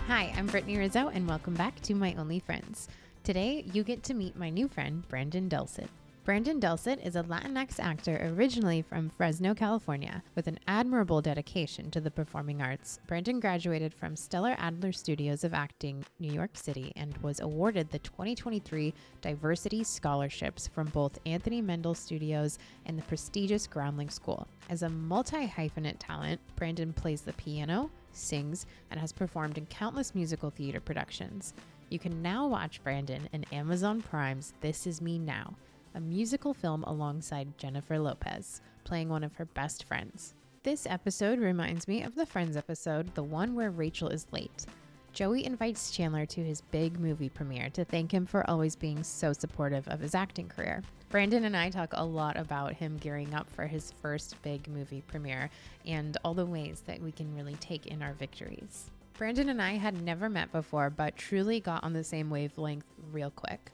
Hi, I'm Brittany Rizzo, and welcome back to My Only Friends. Today, you get to meet my new friend, Brandon Delsid. Brandon Delsid is a Latinx actor originally from Fresno, California, with an admirable dedication to the performing arts. Brandon graduated from Stella Adler Studios of Acting, New York City, and was awarded the 2023 Diversity Scholarships from both Anthony Meindl Studios and the prestigious Groundlings School. As a multi-hyphenate talent, Brandon plays the piano, sings, and has performed in countless musical theater productions. You can now watch Brandon in Amazon Prime's This Is Me Now, a musical film alongside Jennifer Lopez, playing one of her best friends. This episode reminds me of the Friends episode, the one where Rachel is late. Joey invites Chandler to his big movie premiere to thank him for always being so supportive of his acting career. Brandon and I talk a lot about him gearing up for his first big movie premiere and all the ways that we can really take in our victories. Brandon and I had never met before, but truly got on the same wavelength real quick.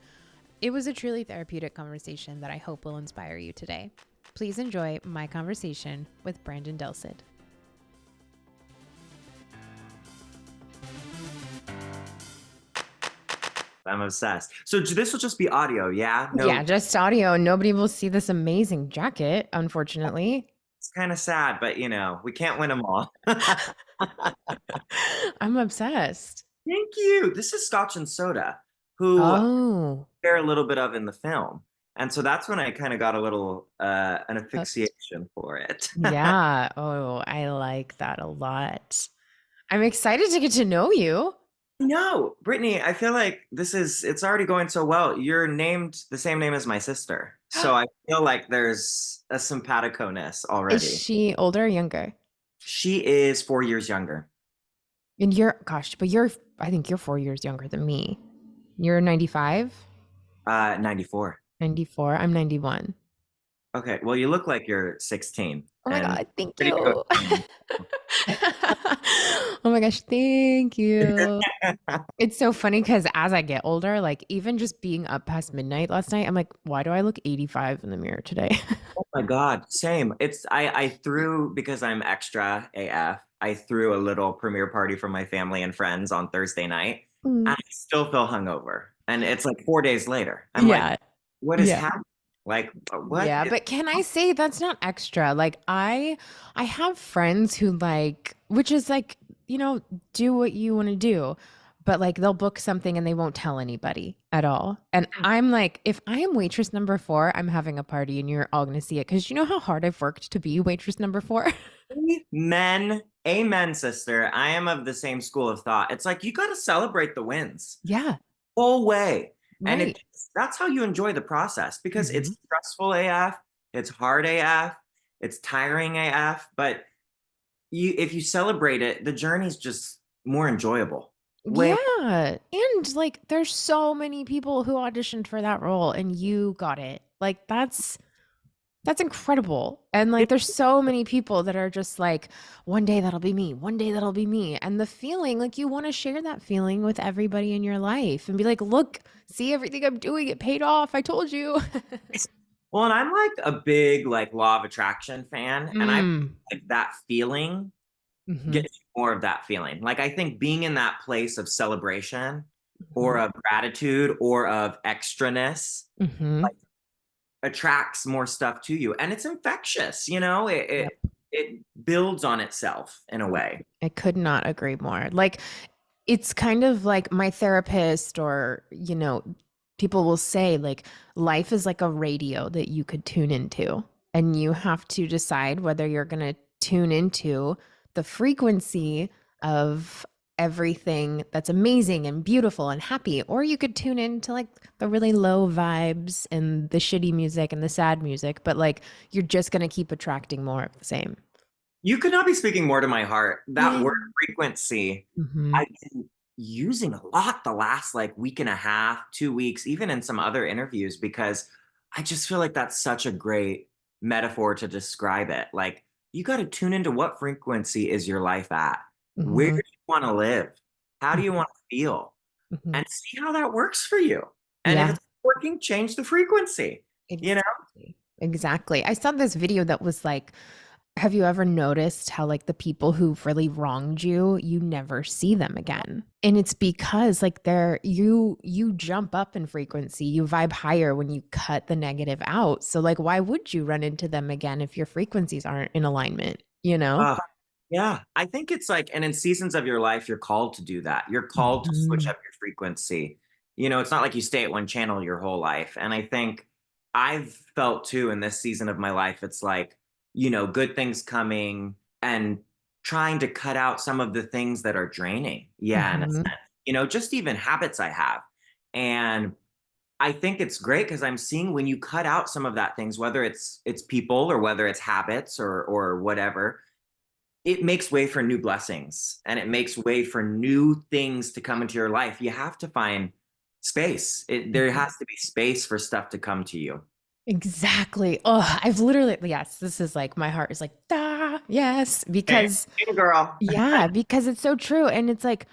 It was a truly therapeutic conversation that I hope will inspire you today. Please enjoy my conversation with Brandon Delsid. I'm obsessed. So this will just be audio, yeah? No, Yeah, just audio. Nobody will see this amazing jacket, unfortunately. it's kind of sad, but we can't win them all. I'm obsessed. Thank you. This is Scotch and Soda, who Oh, share a little bit of in the film. And so that's when I kind of got a little an asphyxiation for it. yeah. Oh, I like that a lot. I'm excited to get to know you. No, Brittany, I feel like it's already going so well. You're named the same name as my sister. So I feel like there's a simpatico-ness already. Is she older or younger? She is 4 years younger. And I think you're 4 years younger than me. You're 95? 94. 94. I'm 91. Okay, well, you look like you're 16. Oh my and God, thank pretty you. good. Oh my gosh, thank you. It's so funny because as I get older, like even just being up past midnight last night, I'm like, why do I look 85 in the mirror today? Oh my God, same. I threw, because I'm extra AF, I threw a little premiere party for my family and friends on Thursday night, and I still feel hungover. And it's like 4 days later. I'm like, what is happening? Like, what? Yeah, but can I say that's not extra? Like I have friends who which is like, do what you want to do. But like they'll book something and they won't tell anybody at all. And I'm like, if I am waitress number 4, I'm having a party and you're all going to see it. Because you know how hard I've worked to be waitress number 4? Amen, sister. I am of the same school of thought. It's like, you got to celebrate the wins. Yeah. Whole way. Right. And that's how you enjoy the process, because it's stressful AF, it's hard AF, it's tiring AF, but if you celebrate it, the journey's just more enjoyable. Yeah. And like there's so many people who auditioned for that role and you got it. Like that's incredible. And like there's so many people that are just like, one day that'll be me, one day that'll be me. And the feeling, like you want to share that feeling with everybody in your life and be like, look, see everything I'm doing, it paid off. I told you. Well, and I'm like a big like law of attraction fan, and I like that feeling gets more of that feeling. Like I think being in that place of celebration or of gratitude or of extraness like, attracts more stuff to you, and it's infectious. It builds on itself in a way. I could not agree more. Like it's kind of like my therapist or people will say like life is like a radio that you could tune into, and you have to decide whether you're going to tune into the frequency of everything that's amazing and beautiful and happy, or you could tune into like the really low vibes and the shitty music and the sad music, but like you're just going to keep attracting more of the same. You could not be speaking more to my heart. That word frequency, I've been using a lot the last like week and a half, 2 weeks, even in some other interviews, because I just feel like that's such a great metaphor to describe it. Like, you got to tune into what frequency is your life at? Where do you want to live? How do you want to feel? And see how that works for you. And if it's working, change the frequency, Exactly. I saw this video that was like, Have you ever noticed how like the people who've really wronged you, you never see them again? And it's because like you jump up in frequency, you vibe higher when you cut the negative out. So like why would you run into them again if your frequencies aren't in alignment, you know? Uh, yeah, I think it's like, and in seasons of your life, you're called to do that. You're called to switch Mhm. up your frequency. It's not like you stay at one channel your whole life. And I think I've felt too in this season of my life, it's like, good things coming and trying to cut out some of the things that are draining. Yeah. And Mhm. just even habits I have. And I think it's great because I'm seeing when you cut out some of that things, whether it's people or whether it's habits or whatever, it makes way for new blessings and it makes way for new things to come into your life. You have to find space. There Mhm. has to be space for stuff to come to you. Exactly. Oh, I've literally, yes, this is like my heart is like, ah, yes, Hey, because hey, girl. yeah, because it's so true. And it's like,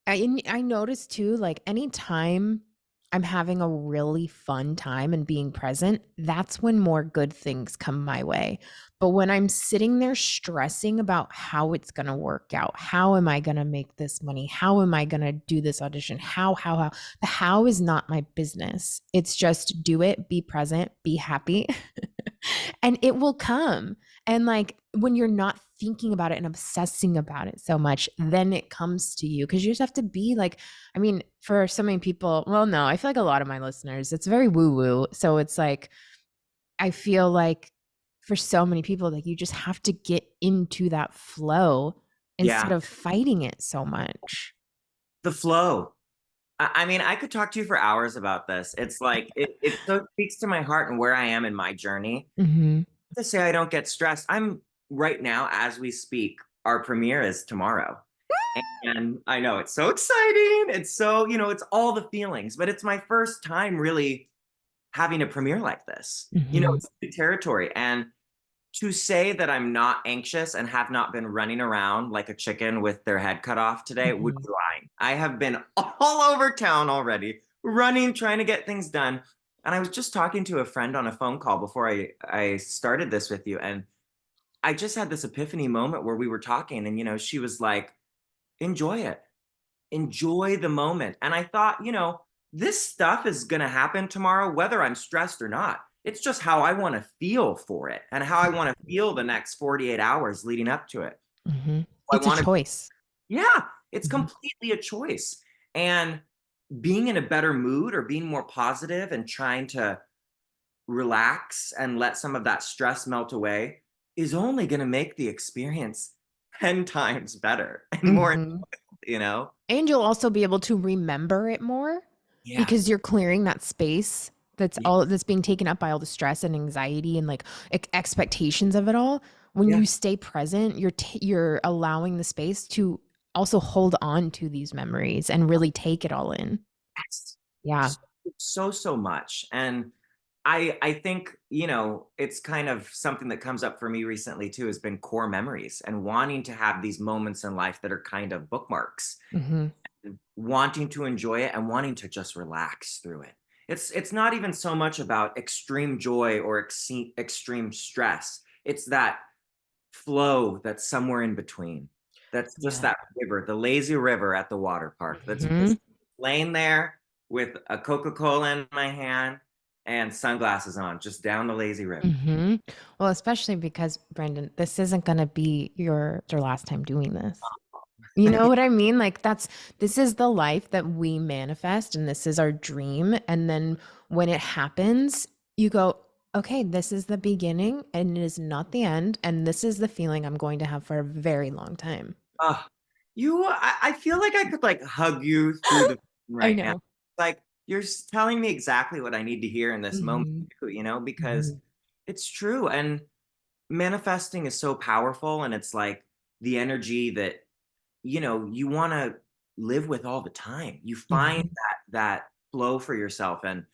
I noticed too, like anytime I'm having a really fun time and being present, that's when more good things come my way. But when I'm sitting there stressing about how it's going to work out, how am I going to make this money? How am I going to do this audition? How? The how is not my business. It's just do it, be present, be happy, and it will come. And like when you're not thinking about it and obsessing about it so much, then it comes to you because you just have to be like, I mean, for so many people, well, no, I feel like a lot of my listeners, it's very woo woo. So it's like, I feel like for so many people, like you just have to get into that flow instead Yeah, of fighting it so much. the flow. I mean, I could talk to you for hours about this. It's like it so speaks to my heart and where I am in my journey. Mm-hmm. To say I don't get stressed. I'm right now as we speak. Our premiere is tomorrow. And I know it's so exciting. It's so, it's all the feelings, but it's my first time really having a premiere like this. Mm-hmm. It's new territory. And to say that I'm not anxious and have not been running around like a chicken with their head cut off today would Mm-hmm. be lying. I have been all over town already, running, trying to get things done. And I was just talking to a friend on a phone call before I started this with you. And I just had this epiphany moment where we were talking, and she was like, enjoy it, enjoy the moment. And I thought, this stuff is going to happen tomorrow, whether I'm stressed or not. It's just how I want to feel for it and how I want to feel the next 48 hours leading up to it. Mm-hmm. I It's a want to, choice. yeah, it's Mm-hmm. completely a choice. And being in a better mood or being more positive and trying to relax and let some of that stress melt away is only going to make the experience 10 times better and more, Mm-hmm. you know? And you'll also be able to remember it more because Yes. you're clearing that space Yeah. that's being taken up by all the stress and anxiety and like expectations of it all. When Yeah. you stay present, you're allowing the space to also hold on to these memories and really take it all in. Yes. Yeah. So much. And I think, it's kind of something that comes up for me recently too, has been core memories and wanting to have these moments in life that are kind of bookmarks, Mm-hmm. wanting to enjoy it and wanting to just relax through it. It's not even so much about extreme joy or extreme stress. It's that flow that's somewhere in between. That's just Yeah. that river, the lazy river at the water park. That's Mm-hmm. just laying there with a Coca-Cola in my hand and sunglasses on, just down the lazy river. Mm-hmm. Well, especially because Brendan, this isn't going to be your last time doing this. You know what I mean? Like this is the life that we manifest and this is our dream. And then when it happens, you go, okay, this is the beginning and it is not the end. And this is the feeling I'm going to have for a very long time. Oh, I feel like I could like hug you through the I right now. know. Like you're telling me exactly what I need to hear in this moment, Hmm. because Hmm. it's true. And manifesting is so powerful. And it's like the energy that, you want to live with all the time. You find Hmm. that flow for yourself. And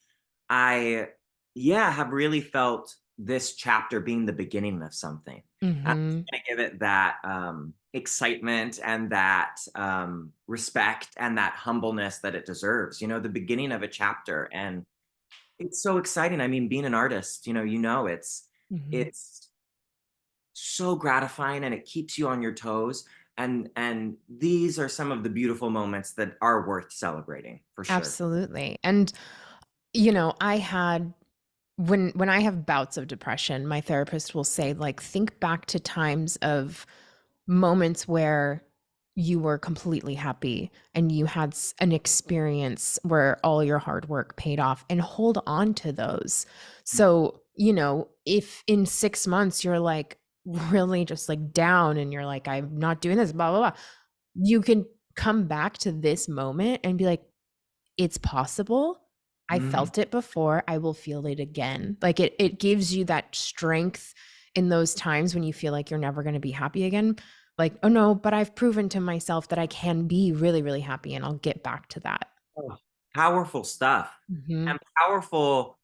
I, yeah, have really felt this chapter being the beginning of something. I'm Hmm. just gonna give it that excitement and that respect and that humbleness that it deserves. The beginning of a chapter, and it's so exciting. I mean, being an artist, it's Hmm. it's so gratifying, and it keeps you on your toes. And these are some of the beautiful moments that are worth celebrating, for sure. Absolutely. And you know, I had when I have bouts of depression, my therapist will say, like, think back to times of moments where you were completely happy and you had an experience where all your hard work paid off, and hold on to those. So, you know, if in 6 months you're like really just like down and you're like, I'm not doing this, blah, blah, blah, you can come back to this moment and be like, it's possible. I Mhm. felt it before. I will feel it again. Like it gives you that strength in those times when you feel like you're never going to be happy again. Like, oh no, but I've proven to myself that I can be really, really happy, and I'll get back to that. Oh, powerful stuff. Mm-hmm. And powerful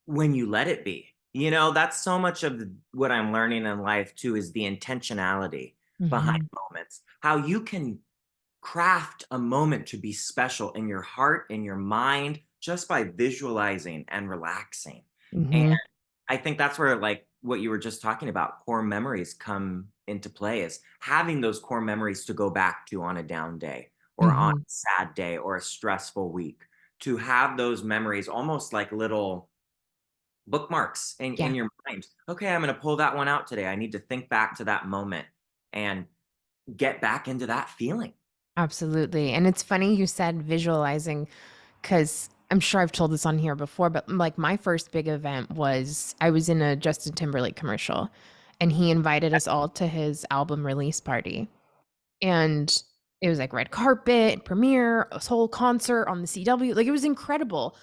when you let it be. That's so much of what I'm learning in life too, is the intentionality behind Mm-hmm. moments. How you can craft a moment to be special in your heart, in your mind, just by visualizing and relaxing. And Mm-hmm. I think that's where, like, what you were just talking about, core memories come into play, is having those core memories to go back to on a down day or on Mm-hmm. a sad day or a stressful week. To have those memories almost like little bookmarks in Yeah, your mind. Okay, I'm going to pull that one out today. I need to think back to that moment and get back into that feeling. absolutely. And it's funny you said visualizing, because I'm sure I've told this on here before, but like my first big event was I was in a Justin Timberlake commercial, and he invited us all to his album release party. And it was like red carpet, premiere, a whole concert on the CW. Like, it was incredible.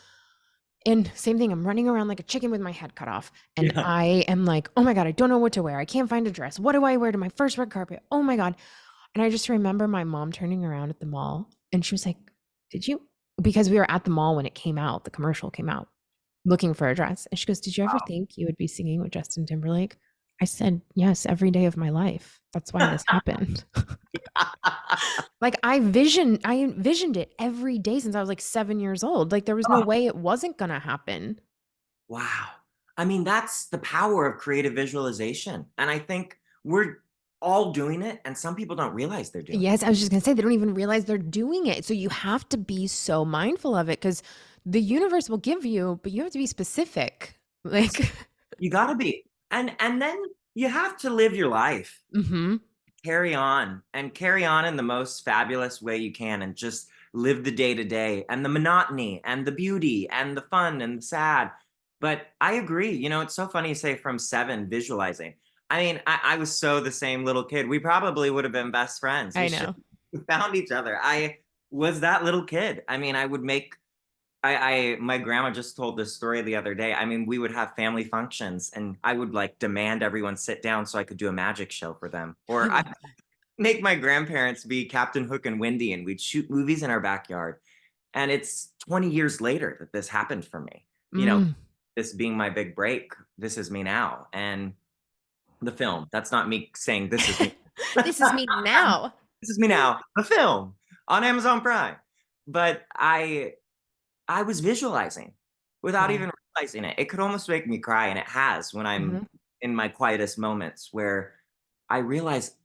And same thing, I'm running around like a chicken with my head cut off. And Yeah. I am like, oh my God, I don't know what to wear. I can't find a dress. What do I wear to my first red carpet? Oh my God. And I just remember my mom turning around at the mall, and she was like, did you? Because we were at the mall when it came out, the commercial came out, looking for a dress. And she goes, did you ever think you would be singing with Justin Timberlake? I said, yes, every day of my life. That's why this happened. Like, I envisioned it every day since I was like 7 years old. Like, there was no Oh, way it wasn't gonna happen. wow. I mean, that's the power of creative visualization. And I think we're all doing it, and some people don't realize they're doing it. Yes, I was just gonna say they don't even realize they're doing it. So you have to be so mindful of it, because the universe will give you, but you have to be specific. Yes, Like, you got to be. And then you have to live your life. mm-hmm, Carry on in the most fabulous way you can, and just live the day to day and the monotony and the beauty and the fun and the sad. But I agree, it's so funny you say from 7 visualizing. I mean, I was so the same little kid. We probably would have been best friends. We I should know. have found each other. I was that little kid. I mean, I would make I my grandma just told this story the other day. I mean, we would have family functions, and I would like demand everyone sit down so I could do a magic show for them. I Or I love that. make my grandparents be Captain Hook and Wendy, and we'd shoot movies in our backyard. And it's 20 years later that this happened for me. You know, Mm. this being my big break, this is me now. And the film, that's not me saying this is me. This is me now. This is me now, the film on Amazon Prime. But I was visualizing without Yeah. even realizing it. It could almost make me cry, and it has when I'm Mhm. in my quietest moments, where I realize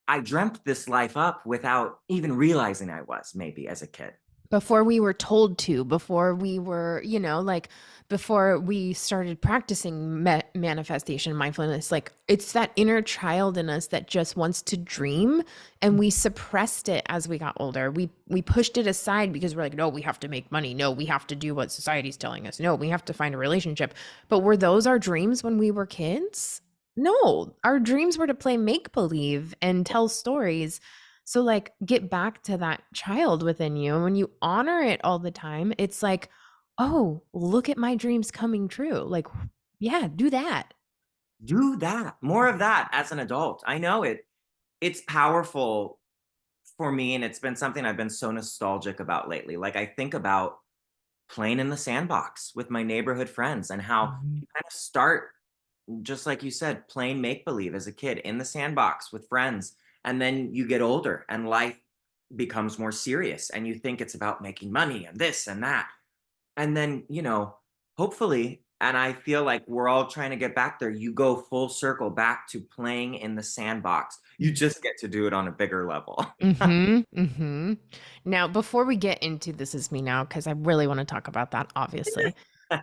I dreamt this life up without even realizing I was, maybe, as a kid. Before we were told to, before we were, like before we started practicing manifestation mindfulness, like it's that inner child in us that just wants to dream, and we suppressed it as we got older. We pushed it aside because we're like, no, we have to make money. No, we have to do what society's telling us. No, we have to find a relationship. But were those our dreams when we were kids? No, our dreams were to play make believe and tell stories. So, like, get back to that child within you. And when you honor it all the time, it's like, oh, look at my dreams coming true. Like, yeah, do that. Do that, more of that as an adult. I know it's powerful for me, and it's been something I've been so nostalgic about lately. Like, I think about playing in the sandbox with my neighborhood friends, and how Mhm. you kind of start, just like you said, playing make believe as a kid in the sandbox with friends. And then you get older and life becomes more serious, and you think it's about making money and this and that. And then, hopefully, And I feel like we're all trying to get back there. You go full circle back to playing in the sandbox. You just get to do it on a bigger level. Now, before we get into This Is Me Now, because I really want to talk about that, obviously,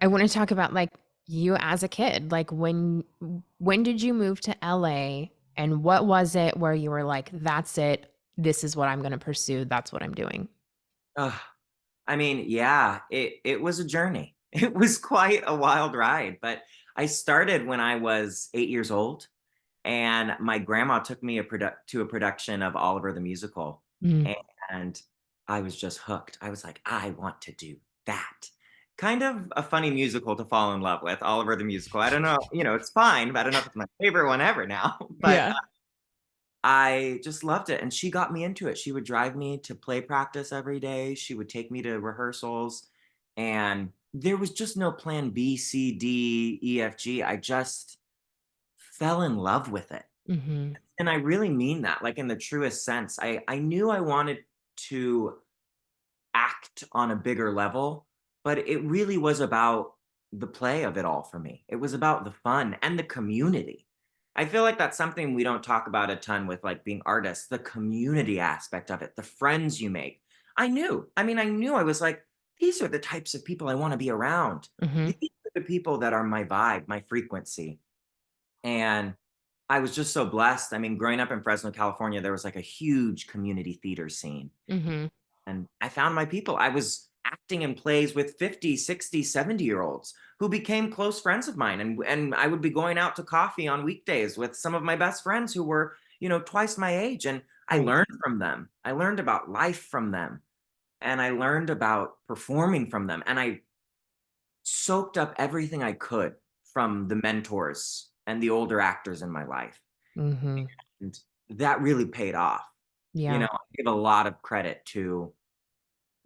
I want to talk about like you as a kid. Like when did you move to LA and what was it where you were like, that's it, this is what I'm going to pursue, that's what I'm doing? Ugh. I mean, yeah, it was a journey. It was quite a wild ride, but I started when I was 8 years old, and my grandma took me to a production of Oliver the Musical, Mm. and I was just hooked. I was like, I want to do that. Kind of a funny musical to fall in love with, Oliver the Musical. I don't know, it's fine, but I don't know if it's my favorite one ever now. But Yeah. I just loved it. And she got me into it. She would drive me to play practice every day. She would take me to rehearsals. And there was just no plan B, C, D, E, F, G. I just fell in love with it. Mm-hmm. And I really mean that, like in the truest sense. I knew I wanted to act on a bigger level, but it really was about the play of it all for me. It was about the fun and the community. I feel like that's something we don't talk about a ton with like being artists, the community aspect of it, the friends you make. I knew I was like, these are the types of people I want to be around. Mm-hmm. These are the people that are my vibe, my frequency. And I was just so blessed. I mean, growing up in Fresno, California, there was like a huge community theater scene, Mm-hmm. and I found my people. I was acting in plays with 50, 60, 70-year-olds who became close friends of mine. And I would be going out to coffee on weekdays with some of my best friends who were, twice my age. And I Right. learned from them. I learned about life from them. And I learned about performing from them. And I soaked up everything I could from the mentors and the older actors in my life. Mm-hmm. And that really paid off. Yeah. I give a lot of credit to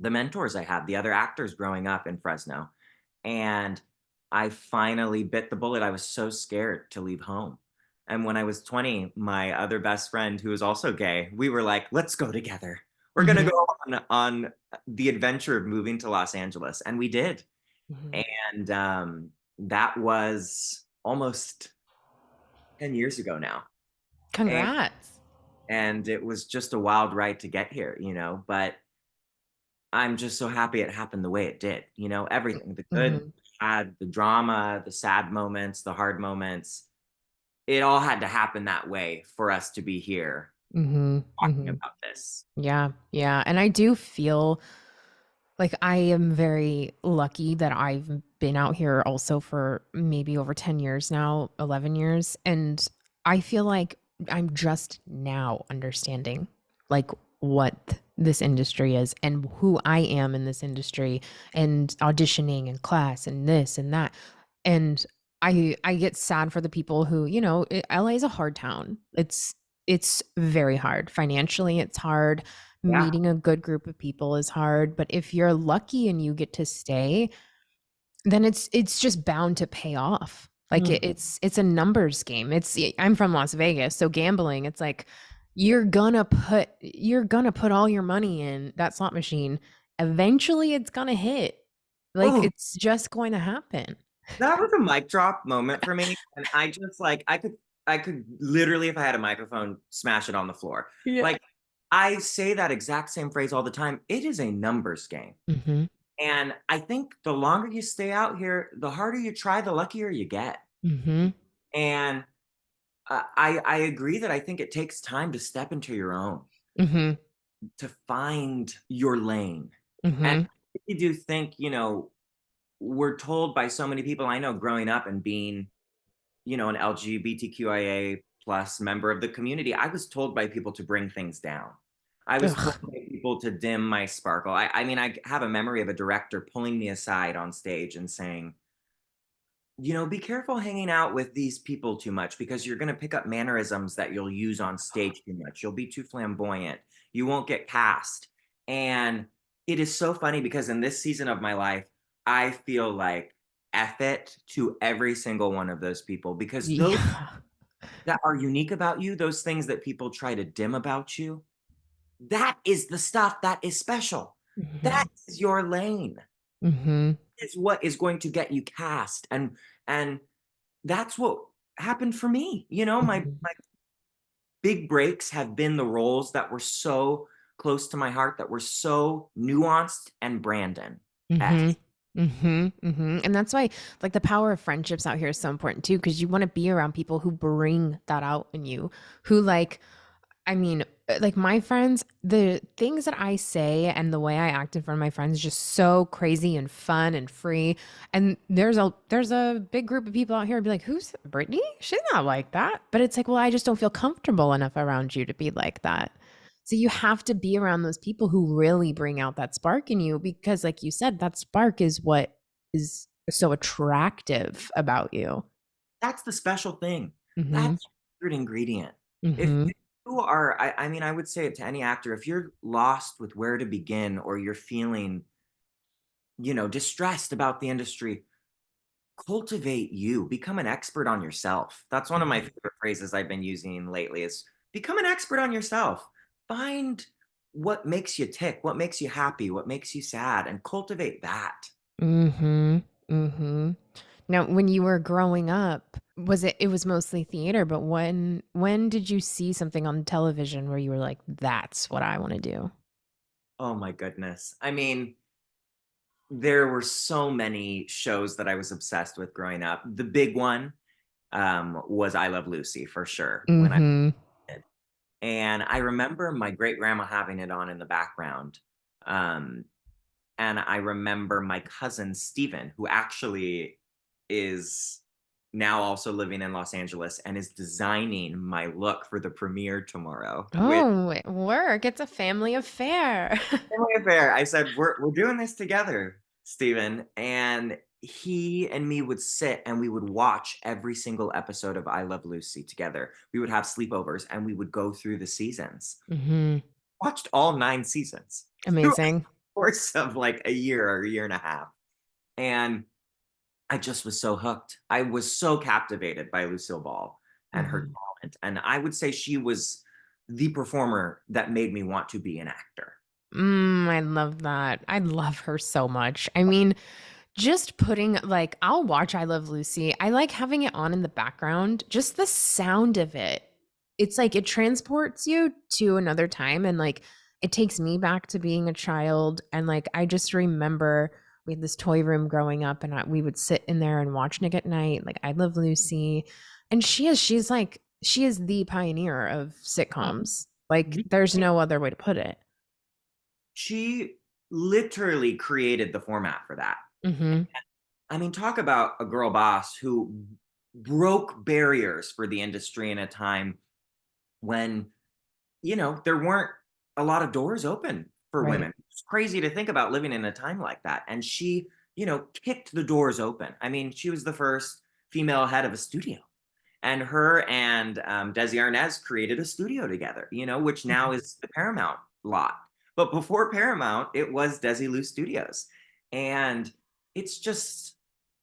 the mentors I had, the other actors growing up in Fresno. And I finally bit the bullet. I was so scared to leave home. And when I was 20, my other best friend, who was also gay, we were like, let's go together. We're going to Mm-hmm. go on the adventure of moving to Los Angeles. And we did. Mm-hmm. And that was almost 10 years ago now. And, Congrats. and it was just a wild ride to get here, but I'm just so happy it happened the way it did. Everything, the good, Mm-hmm. bad, the drama, the sad moments, the hard moments, it all had to happen that way for us to be here Mm-hmm. talking Mm-hmm. about this. Yeah, yeah. And I do feel like I am very lucky that I've been out here also for maybe over 10 years now, 11 years. And I feel like I'm just now understanding like what this industry is and who I am in this industry and auditioning and class and this and that. And I get sad for the people who, LA is a hard town. It's very hard. Financially, it's hard. Yeah. Meeting a good group of people is hard, but if you're lucky and you get to stay, then it's just bound to pay off. Like Mm. it's a numbers game. I'm from Las Vegas, so gambling, it's like you're gonna put all your money in that slot machine. Eventually it's gonna hit. Like Oh, it's just going to happen. that was a mic drop moment for me. And I just like, I could literally, if I had a microphone, smash it on the floor. Yeah. Like, I say that exact same phrase all the time. It is a numbers game. Mhm. And I think the longer you stay out here, the harder you try, the luckier you get. Mhm. And I agree that I think it takes time to step into your own, Mhm. to find your lane. And Mhm. I really do think, we're told by so many people I know growing up and being, an LGBTQIA plus member of the community, I was told by people to bring things down. I was told Ugh. by people to dim my sparkle. I mean, I have a memory of a director pulling me aside on stage and saying, be careful hanging out with these people too much because you're going to pick up mannerisms that you'll use on stage too much. You'll be too flamboyant. You won't get cast. And it is so funny because in this season of my life, I feel like F it to every single one of those people because those Yeah. that are unique about you, those things that people try to dim about you, that is the stuff that is special. That Mhm. is your lane. Mhm. is what is going to get you cast. And that's what happened for me. Mhm. My big breaks have been the roles that were so close to my heart, that were so nuanced and Brandon. Mhm. Mhm. Mhm. And that's why like the power of friendships out here is so important too, because you want to be around people who bring that out in you, who like I mean, like my friends, the things that I say and the way I act in front of my friends is just so crazy and fun and free. And there's a big group of people out here who'd be like, "Who's Brittany? She's not like that." But it's like, well, I just don't feel comfortable enough around you to be like that. So you have to be around those people who really bring out that spark in you because, like you said, that spark is what is so attractive about you. That's the special thing. Mm-hmm. That's your secret ingredient. Mm-hmm. If you are, I mean, I would say it to any actor, if you're lost with where to begin, or you're feeling, distressed about the industry, cultivate you, become an expert on yourself. That's one of my favorite phrases I've been using lately, is become an expert on yourself. Find what makes you tick, what makes you happy, what makes you sad, and cultivate that. Mm-hmm. Mm-hmm. Now, when you were growing up, it was mostly theater, but when did you see something on television where you were like, that's what I want to do? Oh my goodness. I mean, there were so many shows that I was obsessed with growing up. The big one was I Love Lucy, for sure, when I Mm-hmm. did. And I remember my great grandma having it on in the background. Um, and I remember my cousin Steven, who actually is now also living in Los Angeles and is designing my look for the premiere tomorrow, which Oh, work. It's a family affair. family affair. I said, we're doing this together, Steven. And he and me would sit and we would watch every single episode of I Love Lucy together. We would have sleepovers and we would go through the seasons. Mm-hmm. Watched all 9 seasons through the Amazing. course of like a year or a year and a half. And I just was so hooked. I was so captivated by Lucille Ball and her Mm-hmm. talent. And I would say she was the performer that made me want to be an actor. I love that. I love her so much. I mean, just putting like I'll watch I Love Lucy. I like having it on in the background. Just the sound of it. It's like it transports you to another time and like it takes me back to being a child and like I just remember we had this toy room growing up and we would sit in there and watch Nick at Night, like I Love Lucy. And she is the pioneer of sitcoms. Like there's no other way to put it. She literally created the format for that. Mhm. I mean, talk about a girl boss who broke barriers for the industry in a time when, there weren't a lot of doors open for Right. women. It's crazy to think about living in a time like that. And she, kicked the doors open. I mean, she was the first female head of a studio. And her and Desi Arnaz created a studio together, which now Mhm. is the Paramount lot. But before Paramount, it was Desilu Studios. And it's just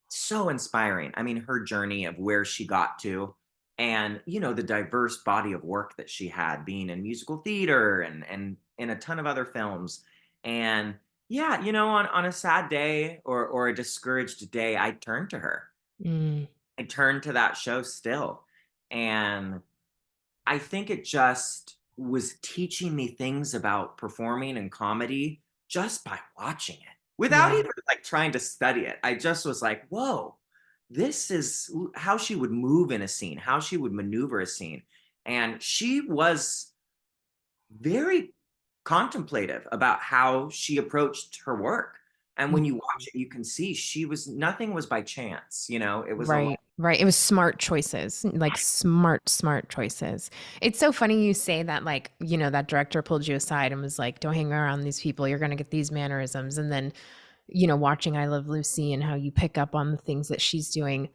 so inspiring. I mean, her journey of where she got to, and the diverse body of work that she had, being in musical theater and in a ton of other films. And yeah, on a sad day or a discouraged day, I turn to her. Mm. I turn to that show still. And I think it just was teaching me things about performing and comedy just by watching it without Yeah. even like trying to study it. I just was like, whoa, this is how she would move in a scene, how she would maneuver a scene. And she was very contemplative about how she approached her work. And when you watch it, you can see nothing was by chance, it was a lot. Right, right. It was smart choices, like smart choices. It's so funny you say that, like, that director pulled you aside and was like, don't hang around these people. You're going to get these mannerisms. And then, watching I Love Lucy and how you pick up on the things that she's doing.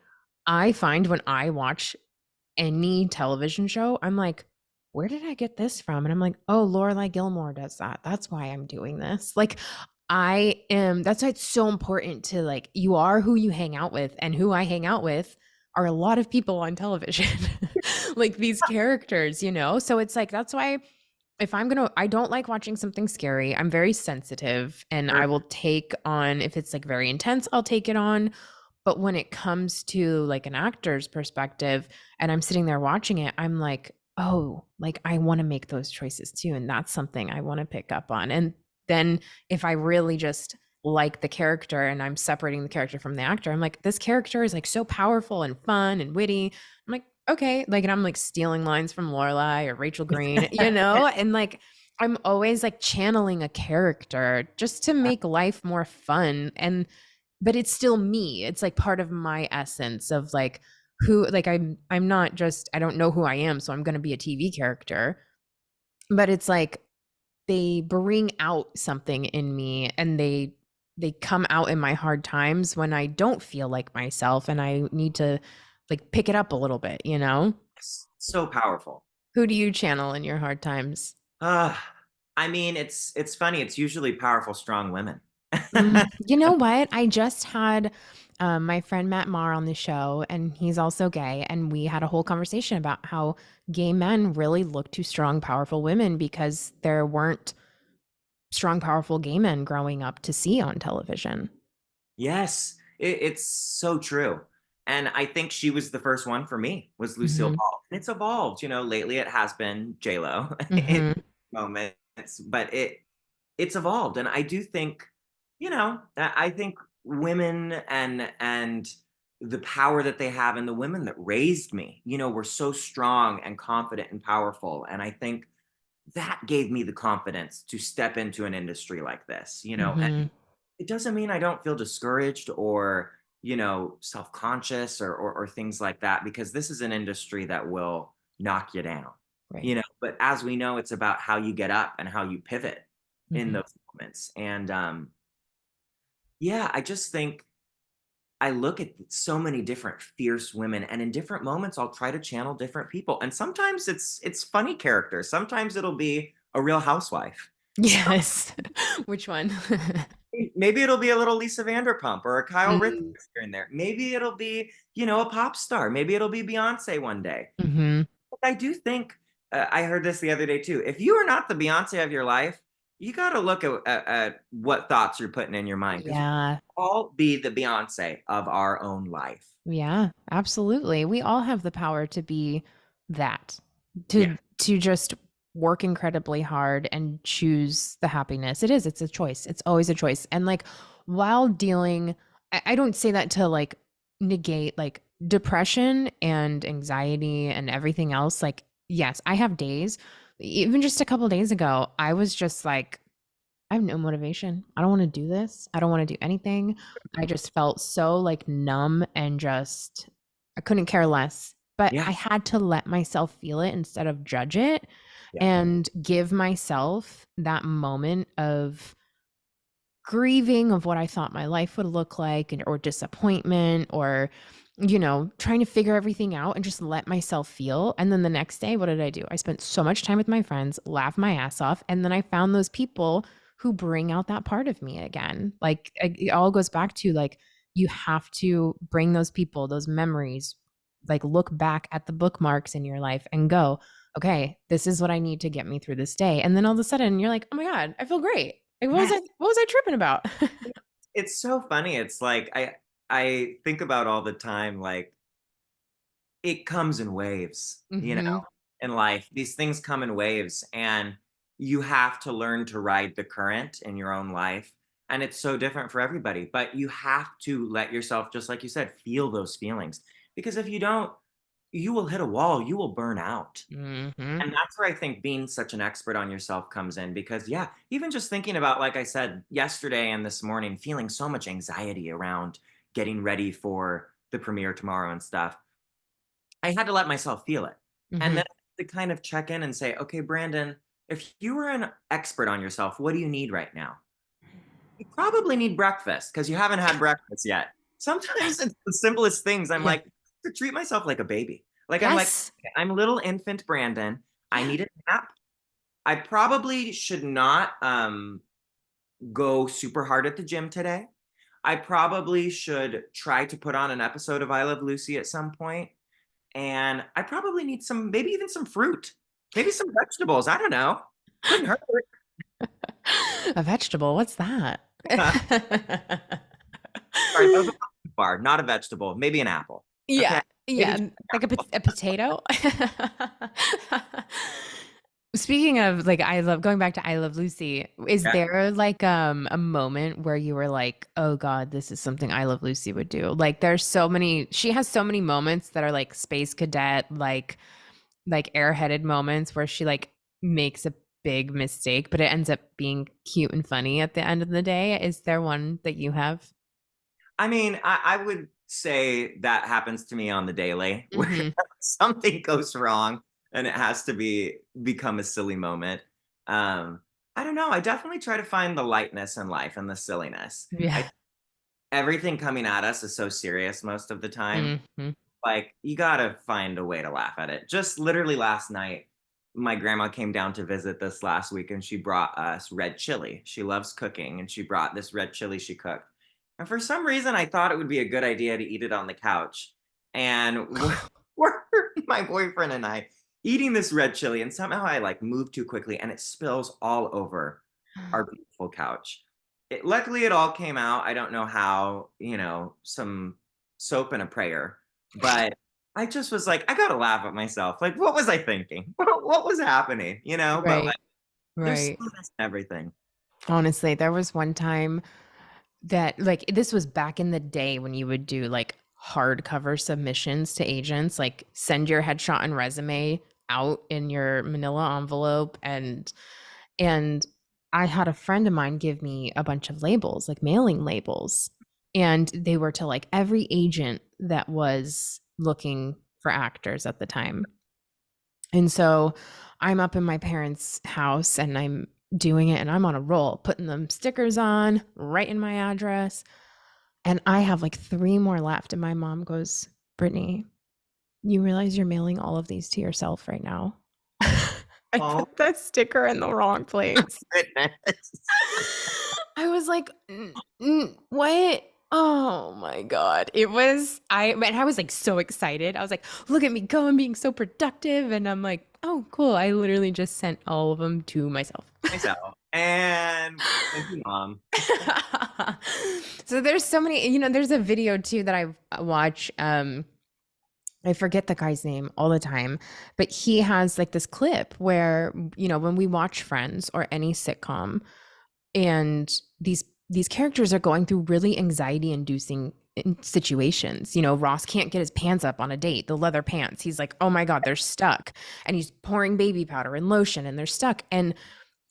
I find when I watch any television show, I'm like, where did I get this from? And I'm like, oh, Lorelai Gilmore does that. That's why I'm doing this. Like, that's why it's so important to like, you are who you hang out with, and who I hang out with are a lot of people on television, like these characters. So it's like, that's why if I don't like watching something scary. I'm very sensitive and Sure. I will take on, if it's like very intense, I'll take it on. But when it comes to like an actor's perspective and I'm sitting there watching it, I'm like, oh, like I want to make those choices too. And that's something I want to pick up on. And then if I really just like the character and I'm separating the character from the actor, I'm like, this character is like so powerful and fun and witty. I'm like, okay. Like, and I'm like stealing lines from Lorelai or Rachel Green, and like, I'm always like channeling a character just to make life more fun. But it's still me. It's like part of my essence of like who, like I'm not just, I don't know who I am, so I'm going to be a TV character. But it's like they bring out something in me and they come out in my hard times when I don't feel like myself and I need to like pick it up a little bit, you know? So powerful. Who do you channel in your hard times? Uh, I mean, it's funny. It's usually powerful, strong women. You know what? I just had my friend Matt Marr on the show, and he's also gay. And we had a whole conversation about how gay men really look to strong, powerful women because there weren't strong, powerful gay men growing up to see on television. Yes, it's so true. And I think she was the first one for me, was Lucille Hmm. Ball. And it's evolved, lately it has been J-Lo in Hmm. moments, but it's evolved. And I do think, I think women and the power that they have and the women that raised me, were so strong and confident and powerful. And I think that gave me the confidence to step into an industry like this, Hmm. it doesn't mean I don't feel discouraged or, self-conscious or things like that, because this is an industry that will knock you down, Right. but as we know, it's about how you get up and how you pivot in Hmm. those moments. And yeah, I just think I look at so many different fierce women, and in different moments I'll try to channel different people. And sometimes it's funny characters. Sometimes it'll be a real housewife. Yes. Which one? Maybe it'll be a little Lisa Vanderpump or a Kyle Richards Mm-hmm. here and there. Maybe it'll be, a pop star. Maybe it'll be Beyonce one day. But I do think, I heard this the other day too. If you are not the Beyonce of your life, you got to look at what thoughts you're putting in your mind, because we Yeah. all be the Beyonce of our own life. Yeah, absolutely. We all have the power to be that, Yeah. to just work incredibly hard and choose the happiness. It's a choice. It's always a choice. And like while dealing, I don't say that to like negate like depression and anxiety and everything else. Like, yes, I have days. Even just a couple days ago, I was just like, I have no motivation. I don't want to do this. I don't want to do anything. I just felt so like numb and just I couldn't care less. But Yeah. I had to let myself feel it instead of judge it Yeah. and give myself that moment of grieving of what I thought my life would look like or disappointment or trying to figure everything out and just let myself feel. And then the next day, what did I do? I spent so much time with my friends, laughed my ass off, and then I found those people who bring out that part of me again. Like it all goes back to like you have to bring those people, those memories, like look back at the bookmarks in your life and go, okay, this is what I need to get me through this day. And then all of a sudden you're like, oh my God, I feel great. Like, Yes. what was I tripping about? It's so funny. It's like I think about all the time, like it comes in waves, Hmm. in life. These things come in waves, and you have to learn to ride the current in your own life. And it's so different for everybody, but you have to let yourself, just like you said, feel those feelings. Because if you don't, you will hit a wall, you will burn out. Hmm. And that's where I think being such an expert on yourself comes in, because, yeah, even just thinking about, like I said, yesterday and this morning, feeling so much anxiety around getting ready for the premiere tomorrow and stuff. I had to let myself feel it. And Hmm. then to kind of check in and say, okay, Brandon, if you were an expert on yourself, what do you need right now? You probably need breakfast because you haven't had breakfast yet. Sometimes it's the simplest things. I'm Yeah. like, to treat myself like a baby. Like, I'm like, Yes. "Okay, I'm little infant Brandon. I Yeah. need a nap. I probably should not go super hard at the gym today. I probably should try to put on an episode of I Love Lucy at some point. And I probably need some, maybe even some fruit, maybe some vegetables. I don't know. Couldn't hurt. A vegetable, what's that? Sorry, that was a bar, not a vegetable, maybe an apple. Okay. Yeah, Maybe yeah, just like an apple. a potato. Speaking of like I love going back to I Love Lucy, is Yeah. there like a moment where you were like, "Oh God, this is something I Love Lucy would do." Like there's so many she has so many moments that are like space cadet like airheaded moments where she like makes a big mistake, but it ends up being cute and funny at the end of the day. Is there one that you have? I mean, I would say that happens to me on the daily where Mm-hmm. something goes wrong and it has to become a silly moment. Um, I don't know. I definitely try to find the lightness in life and the silliness. Yeah. Everything coming at us is so serious most of the time. Mm-hmm. Like, you gotta find a way to laugh at it. Just literally last night, my grandma came down to visit this last week and she brought us red chili. She loves cooking and she brought this red chili she cooked. And for some reason, I thought it would be a good idea to eat it on the couch. And we're my boyfriend and I eating this red chili, and somehow I like moved too quickly and it spills all over our beautiful couch. Luckily, it all came out. I don't know how, some soap and a prayer, but I just was like, I gotta laugh at myself. Like, what was I thinking? What was happening? But Right, like, there's right. silliness in everything. Honestly, there was one time that like this was back in the day when you would do like hardcover submissions to agents, like send your headshot and resume out in your manila envelope and I had a friend of mine give me a bunch of labels, like mailing labels, and they were to like every agent that was looking for actors at the time. And so I'm up in my parents' house and I'm doing it and I'm on a roll, putting them stickers on, writing my address. And I have like three more left. And my mom goes, Brittany, you realize you're mailing all of these to yourself right now? I Oh put that sticker in the wrong place. goodness. I was like, what? Oh my God. I was like so excited. I was like, look at me go, I'm being so productive. And I'm like, oh, cool. I literally just sent all of them to myself. Myself. And thank you, Mom. So there's so many, there's a video too that I watch. I forget the guy's name all the time, but he has like this clip where, when we watch Friends or any sitcom, and these characters are going through really anxiety inducing situations. Ross can't get his pants up on a date, the leather pants. He's like, oh my God, they're stuck. And he's pouring baby powder and lotion and they're stuck. And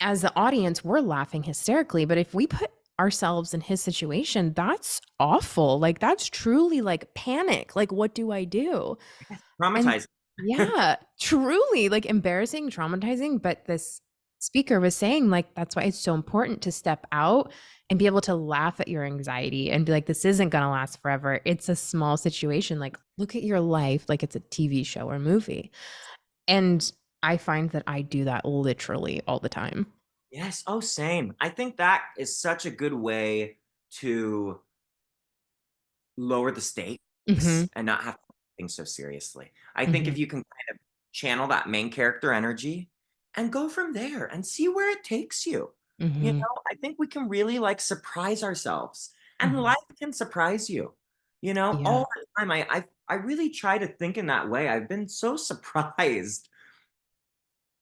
as the audience, we're laughing hysterically. But if we put ourselves in his situation, that's awful. Like, that's truly like panic. Like, what do I do? And Traumatizing. yeah, truly like embarrassing, traumatizing. But this speaker was saying, like, that's why it's so important to step out and be able to laugh at your anxiety and be like, this isn't going to last forever. It's a small situation. Like, look at your life like it's a TV show or movie. And I find that I do that literally all the time. Yes. Oh, same. I think that is such a good way to lower the Hmm. stakes and not have to take things so seriously. I think Hmm. if you can kind of channel that main character energy and go from there and see where it takes you. Hmm. I think we can really like surprise ourselves, and Hmm. life can surprise you, Yeah. all the time. I really try to think in that way. I've been so surprised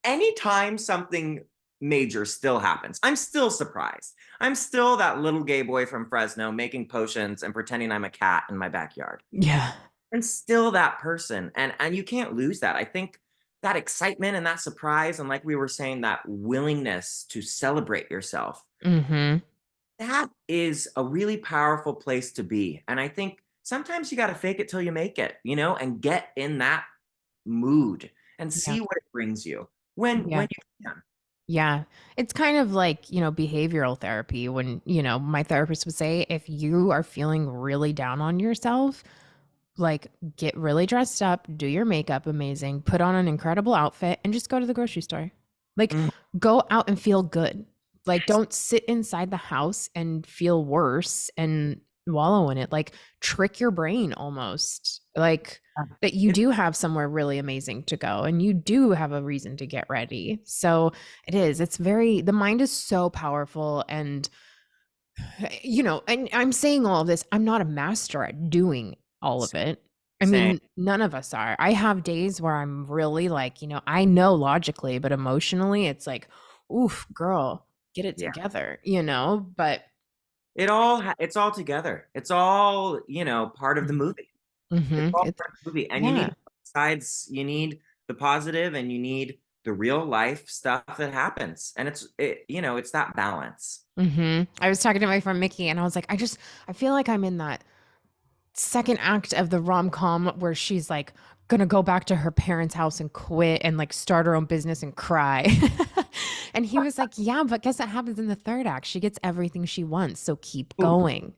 anytime something major still happens. I'm still surprised. I'm still that little gay boy from Fresno making potions and pretending I'm a cat in my backyard. Yeah. And still that person. And you can't lose that. I think that excitement and that surprise, and like we were saying, that willingness to celebrate yourself, Hmm. that is a really powerful place to be. And I think sometimes you got to fake it till you make it, and get in that mood and Yeah. see what it brings you when Yeah. you can. Yeah. It's kind of like, behavioral therapy when, my therapist would say, if you are feeling really down on yourself, like get really dressed up, do your makeup amazing, put on an incredible outfit, and just go to the grocery store. Like Mm, go out and feel good. Like yes. don't sit inside the house and feel worse and wallow in it, like trick your brain almost, like that you It, do have somewhere really amazing to go and you do have a reason to get ready. So it's very, the mind is so powerful. And, and I'm saying all of this, I'm not a master at doing all of it. I saying, mean, none of us are. I have days where I'm really like, I know logically, but emotionally, it's like, oof, girl, get it yeah. together, but It's all together. It's all, part of the movie. It's all it's, part of the movie. And you yeah. need sides, you need the positive and you need the real life stuff that happens. And it's that balance. I was talking to my friend Mickey and I was like, I feel like I'm in that second act of the rom-com where she's like gonna go back to her parents' house and quit and like start her own business and cry. And he was like, yeah, but guess what happens in the third act? She gets everything she wants, so keep Ooh, going.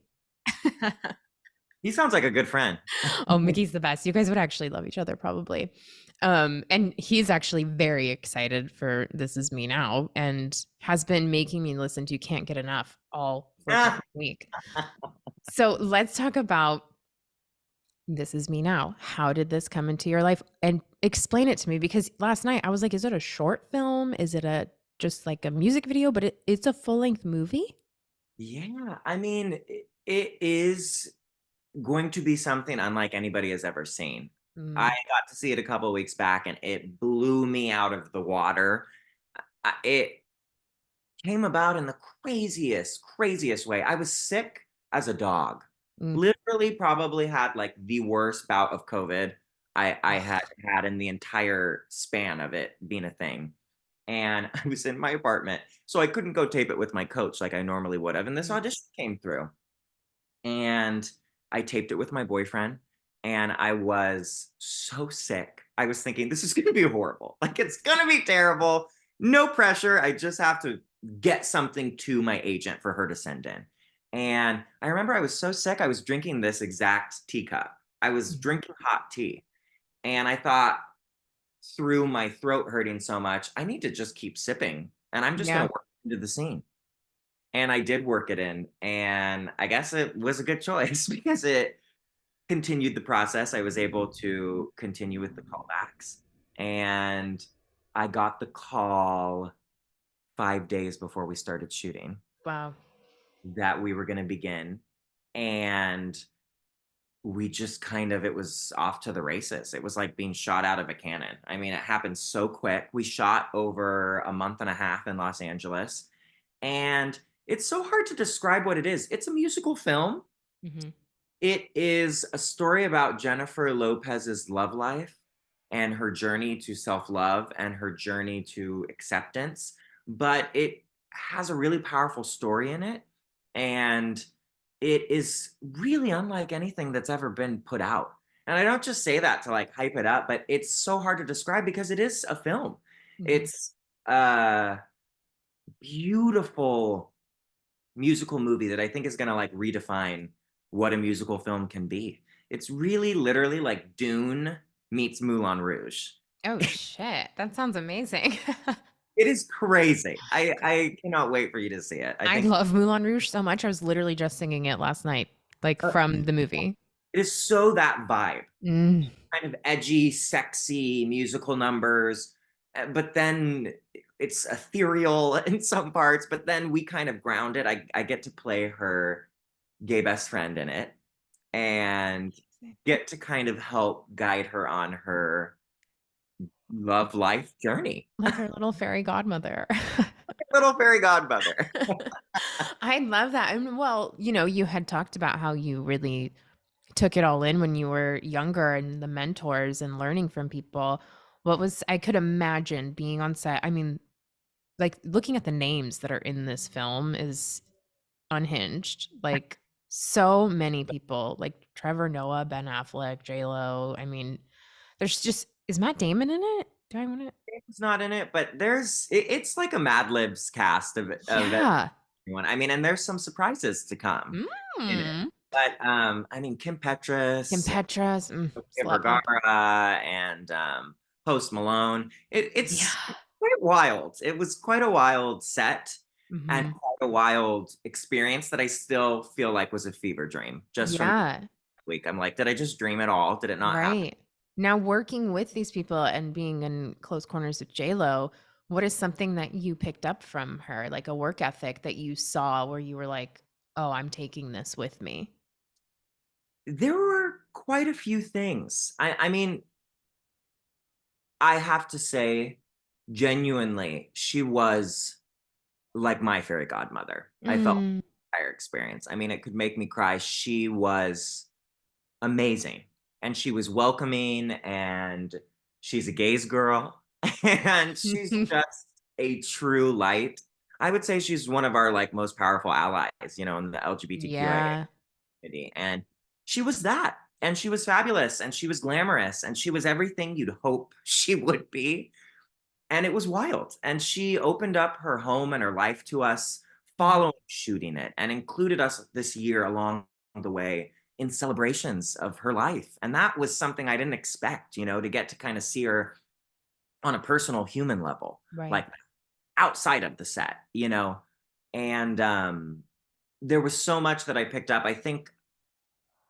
he sounds like a good friend. Oh, Mickey's the best. You guys would actually love each other probably. And he's actually very excited for This Is Me Now and has been making me listen to Can't Get Enough all freaking week. So let's talk about This Is Me Now. How did this come into your life? And explain it to me, because last night I was like, is it a short film? Is it just like a music video? But it's a full-length movie? Yeah, I mean, it is going to be something unlike anybody has ever seen. I Mm, got to see it a couple of weeks back and it blew me out of the water. It came about in the craziest way. I was sick as a dog. mm. Literally, probably had like the worst bout of COVID I had had in the entire span of it being a thing. And I was in my apartment, so I couldn't go tape it with my coach like I normally would have. And this Mm. audition came through, and I taped it with my boyfriend. And I was so sick. I was thinking, this is going to be horrible. Like, it's going to be terrible. No pressure. I just have to get something to my agent for her to send in. And I remember I was so sick, I was drinking this exact teacup. I was drinking hot tea. And I thought, through my throat hurting so much, I need to just keep sipping. And I'm just going Yeah. to work into the scene. And I did work it in. And I guess it was a good choice because it continued the process. I was able to continue with the callbacks. And I got the call 5 days before we started shooting Wow. that we were going to begin. And we just it was off to the races. It was like being shot out of a cannon. I mean, it happened so quick. We shot over a month and a half in Los Angeles. And it's so hard to describe what it is. It's a musical film. Mm-hmm. It is a story about Jennifer Lopez's love life and her journey to self-love and her journey to acceptance, but it has a really powerful story in it, and it is really unlike anything that's ever been put out. And I don't just say that to like hype it up, but it's so hard to describe because it is a film. Mm-hmm. It's a beautiful musical movie that I think is going to like redefine what a musical film can be. It's really literally like Dune meets Moulin Rouge. Oh shit. That sounds amazing. It is crazy. I cannot wait for you to see it. I I think love Moulin Rouge so much. I was literally just singing it last night, like from the movie. it is so that vibe. Mm. Kind of edgy, sexy musical numbers, but then it's ethereal in some parts, but then we kind of ground it. I get to play her gay best friend in it and get to kind of help guide her on her love life journey. Like her little fairy godmother. Little fairy godmother. I love that. And well, you had talked about how you really took it all in when you were younger and the mentors and learning from people. I could imagine being on set. I mean, like looking at the names that are in this film is unhinged. Like so many people, like Trevor Noah, Ben Affleck, J Lo. I mean, is Matt Damon in it? Do I want to? It's not in it, but it's like a Mad Libs cast of Yeah. everyone. I mean, and there's some surprises to come in it. Mm. But I mean, Kim Kim Petras, Petras, Sofia slut pump. Vergara, and Post Malone. It's Yeah. quite wild. It was quite a wild set. and Mm-hmm. quite a wild experience that I still feel like was a fever dream just from Yeah. week. I'm like, did I just dream it all? Did it not happen? Right. Now working with these people and being in close corners with J-Lo, what is something that you picked up from her, like a work ethic that you saw where you were like, "Oh, I'm taking this with me." There were quite a few things. I mean, I have to say, genuinely, she was like my fairy godmother. I felt Mm. the entire experience. I mean, it could make me cry. She was amazing, and she was welcoming, and she's a gays girl, and she's just a true light. I would say she's one of our like most powerful allies, in the LGBTQIA Yeah. community. And she was that. And she was fabulous and she was glamorous and she was everything you'd hope she would be. And it was wild. And she opened up her home and her life to us Mhm. following shooting it and included us this year along the way in celebrations of her life. And that was something I didn't expect, to get to kind of see her on a personal human level, Right. like outside of the set, And there was so much that I picked up. I think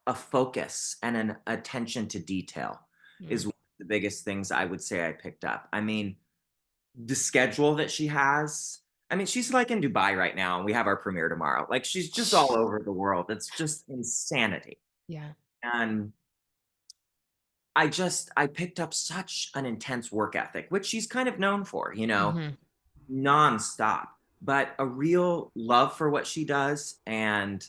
a focus and an attention to detail Mm. is one of the biggest things I would say I picked up. I mean, the schedule that she has. I mean, she's like in Dubai right now, and we have our premiere tomorrow. Like, she's just all over the world. It's just insanity. Yeah. And I picked up such an intense work ethic, which she's kind of known for, Mhm. nonstop, but a real love for what she does and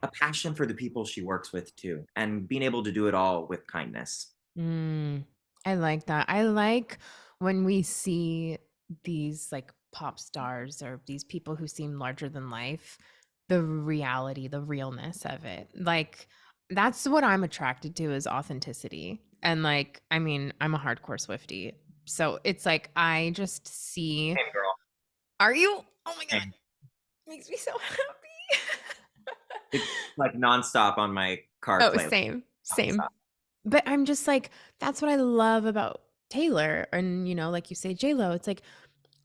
a passion for the people she works with too, and being able to do it all with kindness. Mm, I like that. I like when we see these like pop stars or these people who seem larger than life, the reality, the realness of it. Like that's what I'm attracted to is authenticity. And like, I mean, I'm a hardcore Swiftie. So it's like I just see. Same girl. Are you? Oh my God. Same. Makes me so happy. It's like nonstop on my car Oh, playlist. same, same. Nonstop. But I'm just like, that's what I love about Taylor and, like you say, J-Lo. It's like,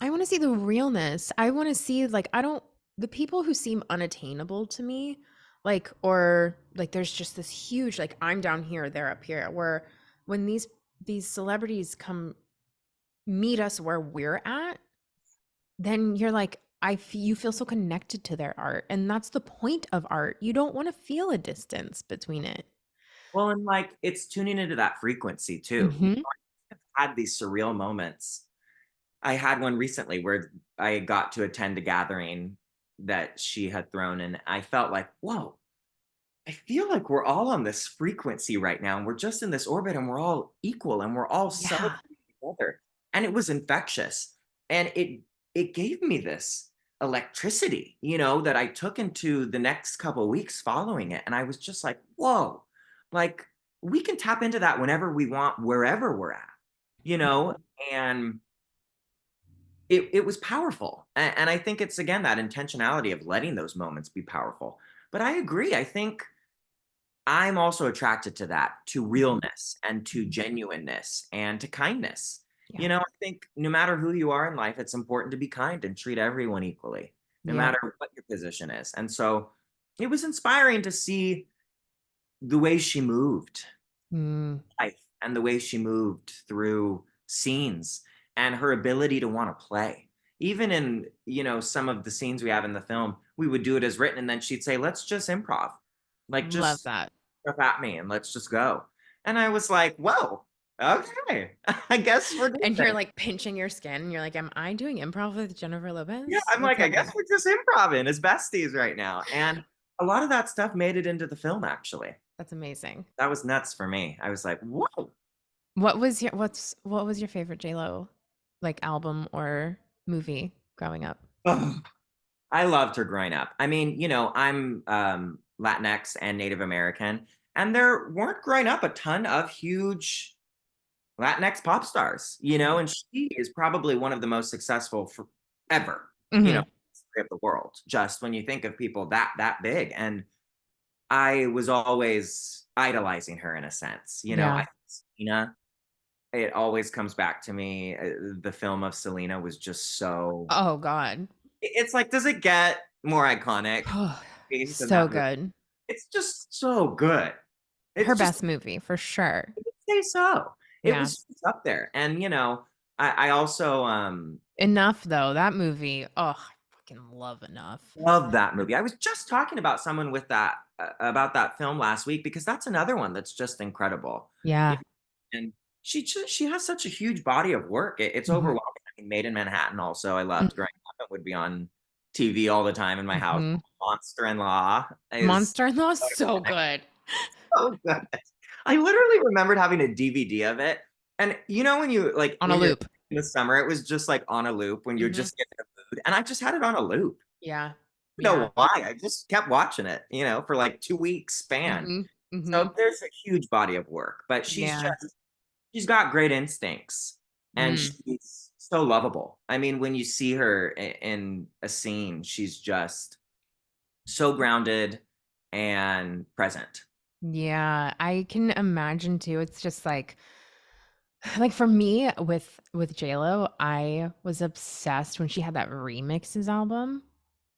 I want to see the realness. I want to see like the people who seem unattainable to me, like or like there's just this huge like I'm down here, they're up here. Where when these celebrities come meet us where we're at, then you're like you feel so connected to their art, and that's the point of art. You don't want to feel a distance between it. Well, and like it's tuning into that frequency too. Mhm. I've had these surreal moments. I had one recently where I got to attend a gathering that she had thrown, and I felt like, whoa, I feel like we're all on this frequency right now, and we're just in this orbit, and we're all equal, and we're all Yeah. celebrating together. And it was infectious, and it gave me this electricity, that I took into the next couple of weeks following it, and I was just like, whoa, like we can tap into that whenever we want, wherever we're at, you know, and it was powerful. And I think it's again that intentionality of letting those moments be powerful. But I agree. I think I'm also attracted to that, to Mhm. realness and to Mhm. genuineness and to kindness. Yeah. I think no matter who you are in life, it's important to be kind and treat everyone equally, no Yep. matter what your position is. And so it was inspiring to see the way she moved Mm. life and the way she moved through scenes and her ability to want to play. Even in, some of the scenes we have in the film, we would do it as written and then she'd say, let's just improv. Like Love just that. stuff at me and let's just go. And I was like, whoa, okay. I guess we're doing And you're this. like pinching your skin and you're like, "Am I doing improv with Jennifer Yeah, Lopez? I'm What's like, I guess happening?" we're just improvising as besties right now. And a lot of that stuff made it into the film, actually. That's amazing. That was nuts for me. I was like, whoa. What was your favorite J-Lo like album or movie growing up? Ugh. I loved her growing up. I mean, I'm Latinx and Native American, and there weren't growing up a ton of huge Latinx pop stars, Mhm. and she is probably one of the most successful for ever, Mhm. history of the world. Just when you think of people that big, and I was always idolizing her in a sense. Yeah. Selena, it always comes back to me. The film of Selena was just so Oh god. It's like, does it get more iconic than So that movie? good. It's just so good. Her It's just best movie for sure. I would say so. It Yeah. was just up there. And I also Enough though. That movie. Oh, I fucking love Enough. love that movie. I was just talking about someone with that about that film last week because that's another one that's just incredible. You Yeah. know, and she has such a huge body of work. It's Mhm. overwhelming. I mean, Made in Manhattan also I loved growing up. It would be on TV all the time in my house. Mhm. Monster in Law is Monster-in-Law is so good. so good. I literally remembered having a DVD of it. And when you like On a when you're loop. in the summer, it was just like on a loop when you're Mhm. just getting a mood. And I just had it on a loop. Yeah. I don't Yeah. know why. I just kept watching it, for like 2 weeks span. Mhm. So Mhm. there's a huge body of work, but Yeah. she's got great instincts and Mm. she's so lovable. I mean, when you see her in a scene, she's just so grounded and present. Yeah, I can imagine too. It's just like for me with JLo, I was obsessed when she had that remixes album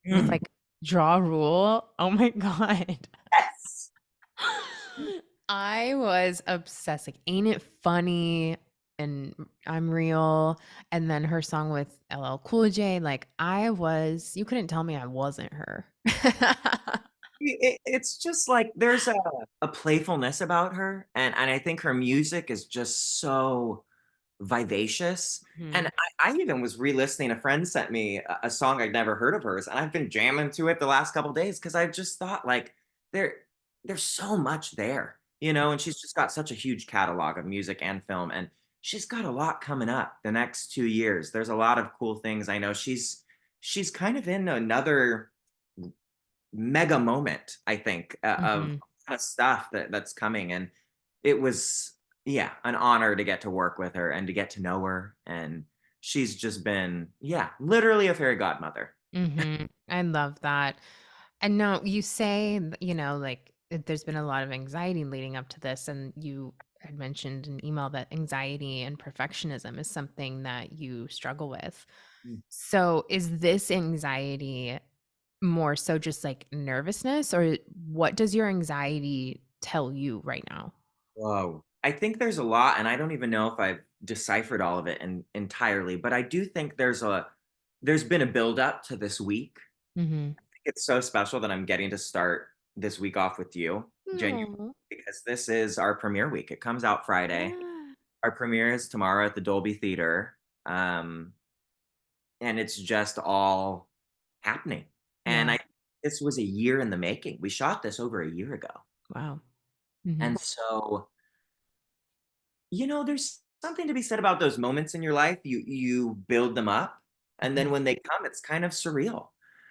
with Mm. like Draw Rule. Oh my God. Yes. I was obsessed. Like, Ain't It Funny and I'm Real. And then her song with LL Cool J. Like, you couldn't tell me I wasn't her. It's just like there's a playfulness about her, and I think her music is just so vivacious. And Mhm. I even was re-listening. A friend sent me a song I'd never heard of hers, and I've been jamming to it the last couple days because I've just thought like there there's so much there, and she's just got such a huge catalog of music and film, and she's got a lot coming up the next 2 years. There's a lot of cool things. I know she's kind of in another mega moment, I think, Mhm. of stuff that's coming. And it was, yeah, an honor to get to work with her and to get to know her. And she's just been, yeah, literally a fairy godmother. Mhm. I love that. And now you say, like there's been a lot of anxiety leading up to this, and you had mentioned in email that anxiety and perfectionism is something that you struggle with. So is this anxiety more so just like nervousness, or what does your anxiety tell you right now? Whoa. I think there's a lot, and I don't even know if I've deciphered all of it entirely, but I do think there's been a build up to this week. Mhm. It's so special that I'm getting to start this week off with you, genuinely, Aw. because this is our premiere week. It comes out Friday. Yeah. Our premiere is tomorrow at the Dolby Theater. And it's just all happening. And Yeah. this was a year in the making. We shot this over a year ago. Wow. Mhm. And so, there's something to be said about those moments in your life. You build them up, and then Mhm. when they come, it's kind of surreal.